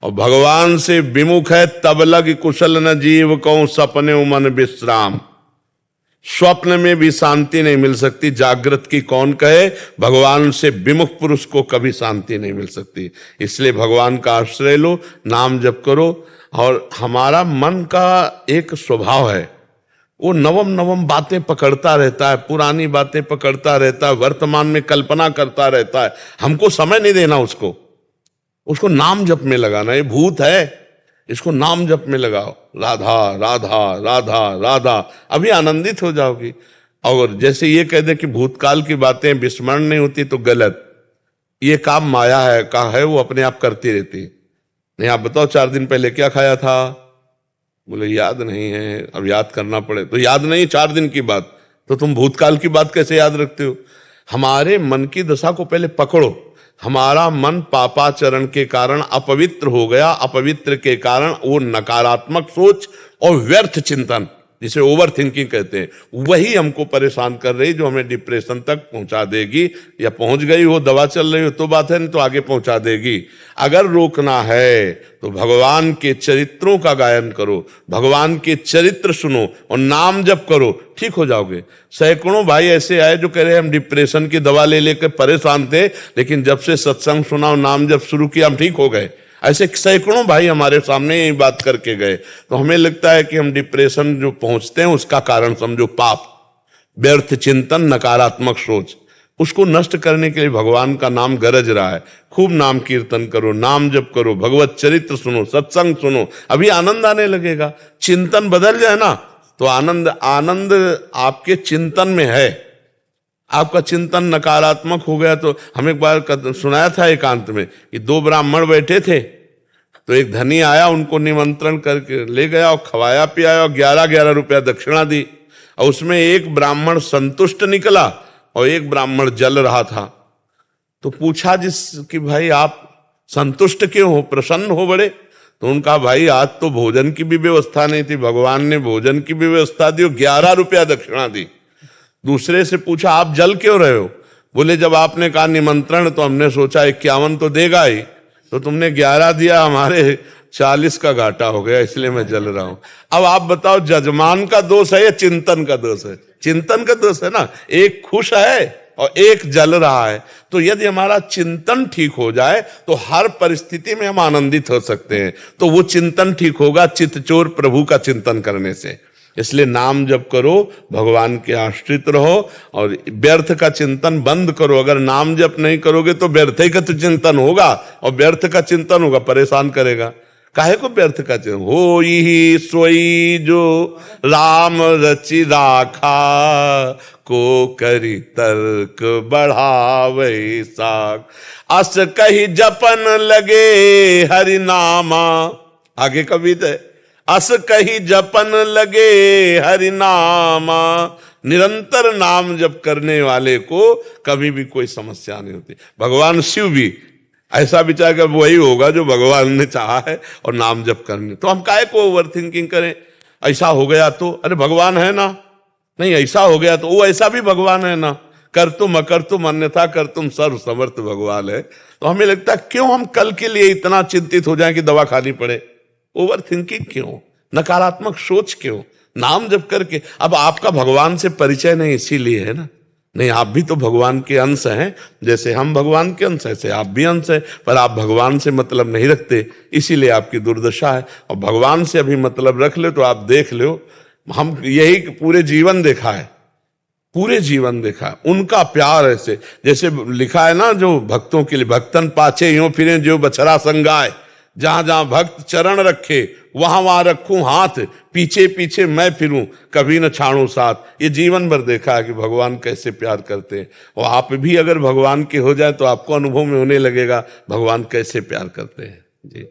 और भगवान से विमुख है तब लग कुशल न जीव को सपने मन विश्राम। स्वप्न में भी शांति नहीं मिल सकती, जागृत की कौन कहे, भगवान से विमुख पुरुष को कभी शांति नहीं मिल सकती। इसलिए भगवान का आश्रय लो, नाम जप करो। और हमारा मन का एक स्वभाव है, वो नवम नवम बातें पकड़ता रहता है, पुरानी बातें पकड़ता रहता है, वर्तमान में कल्पना करता रहता है। हमको समय नहीं देना उसको नाम जप में लगाना। ये भूत है, इसको नाम जप में लगाओ, राधा राधा राधा राधा, अभी आनंदित हो जाओगी। और जैसे ये कह दे कि भूतकाल की बातें विस्मरण नहीं होती तो गलत, ये काम माया है का है, वो अपने आप करती रहती। नहीं आप बताओ 4 दिन पहले क्या खाया था, बोले याद नहीं है, अब याद करना पड़े। तो याद नहीं 4 दिन की बात, तो तुम भूतकाल की बात कैसे याद रखते हो। हमारे मन की दशा को पहले पकड़ो। हमारा मन पापाचरण के कारण अपवित्र हो गया, अपवित्र के कारण वो नकारात्मक सोच और व्यर्थ चिंतन, जिसे ओवर थिंकिंग कहते हैं, वही हमको परेशान कर रही, जो हमें डिप्रेशन तक पहुंचा देगी। या पहुंच गई हो, दवा चल रही हो तो बात है, नहीं तो आगे पहुंचा देगी। अगर रोकना है तो भगवान के चरित्रों का गायन करो, भगवान के चरित्र सुनो और नाम जप करो, ठीक हो जाओगे। सैकड़ों भाई ऐसे आए जो कह रहे हम डिप्रेशन की दवा ले लेकर परेशान थे, लेकिन जब से सत्संग सुना और नाम जप शुरू किया हम ठीक हो गए। ऐसे सैकड़ों भाई हमारे सामने यही बात करके गए। तो हमें लगता है कि हम डिप्रेशन जो पहुंचते हैं उसका कारण समझो पाप, व्यर्थ चिंतन, नकारात्मक सोच। उसको नष्ट करने के लिए भगवान का नाम गरज रहा है। खूब नाम कीर्तन करो, नाम जप करो, भगवत चरित्र सुनो, सत्संग सुनो, अभी आनंद आने लगेगा। चिंतन बदल जाए ना तो आनंद आपके चिंतन में है। आपका चिंतन नकारात्मक हो गया तो हम एक बार सुनाया था एकांत में कि 2 ब्राह्मण बैठे थे, तो एक धनी आया, उनको निमंत्रण करके ले गया और खवाया पियाया और 11-11 रुपया दक्षिणा दी। और उसमें एक ब्राह्मण संतुष्ट निकला और एक ब्राह्मण जल रहा था। तो पूछा कि भाई आप संतुष्ट क्यों हो, प्रसन्न हो बड़े। तो उनका भाई आज तो भोजन की भी व्यवस्था नहीं थी, भगवान ने भोजन की भी व्यवस्था दी और 11 रुपया दक्षिणा दी। दूसरे से पूछा आप जल क्यों रहे हो, बोले जब आपने कहा निमंत्रण तो हमने सोचा 51 तो देगा ही, तो तुमने 11 दिया, हमारे 40 का घाटा हो गया, इसलिए मैं जल रहा हूं। अब आप बताओ जजमान का दोष है या चिंतन का दोष है। चिंतन का दोष है ना, एक खुश है और एक जल रहा है। तो यदि हमारा चिंतन ठीक हो जाए तो हर परिस्थिति में हम आनंदित हो सकते हैं। तो वो चिंतन ठीक होगा चित्तचोर प्रभु का चिंतन करने से। इसलिए नाम जप करो, भगवान के आश्रित रहो और व्यर्थ का चिंतन बंद करो। अगर नाम जप नहीं करोगे तो व्यर्थ का तो चिंतन होगा, और व्यर्थ का चिंतन होगा परेशान करेगा। काहे को व्यर्थ का चिंतन, हो ही सोई जो राम रचि राखा, को करी तर्क बढ़ावे साख, अस कही जपन लगे हरि नामा। आगे कविता है, अस कही जपन लगे हरि नामा। निरंतर नाम जप करने वाले को कभी भी कोई समस्या नहीं होती। भगवान शिव भी ऐसा विचार कर वही होगा जो भगवान ने चाहा है और नाम जप करने। तो हम काहे को ओवर थिंकिंग करें, ऐसा हो गया तो अरे भगवान है ना, नहीं ऐसा हो गया तो वो ऐसा भी भगवान है ना, कर तुम अकर तुम अन्यथा कर तुम सर्व समर्थ भगवान है। तो हमें लगता है क्यों हम कल के लिए इतना चिंतित हो जाएं कि दवा खानी पड़े। ओवर थिंकिंग क्यों, नकारात्मक सोच क्यों, नाम जप करके। अब आपका भगवान से परिचय नहीं इसीलिए है ना, नहीं आप भी तो भगवान के अंश हैं, जैसे हम भगवान के अंश हैं ऐसे आप भी अंश हैं, पर आप भगवान से मतलब नहीं रखते, इसीलिए आपकी दुर्दशा है। और भगवान से अभी मतलब रख ले तो आप देख लो, हम यही पूरे जीवन देखा है, पूरे जीवन देखा उनका प्यार ऐसे, जैसे लिखा है ना जो भक्तों के लिए, भक्तन पाछे यूं फिरे जो बछड़ा संगाए, जहां जहां भक्त चरण रखे वहां वहां रखूं हाथ, पीछे पीछे मैं फिरूं कभी न छाड़ू साथ। ये जीवन भर देखा है कि भगवान कैसे प्यार करते हैं। और आप भी अगर भगवान के हो जाए तो आपको अनुभव में होने लगेगा भगवान कैसे प्यार करते हैं जी।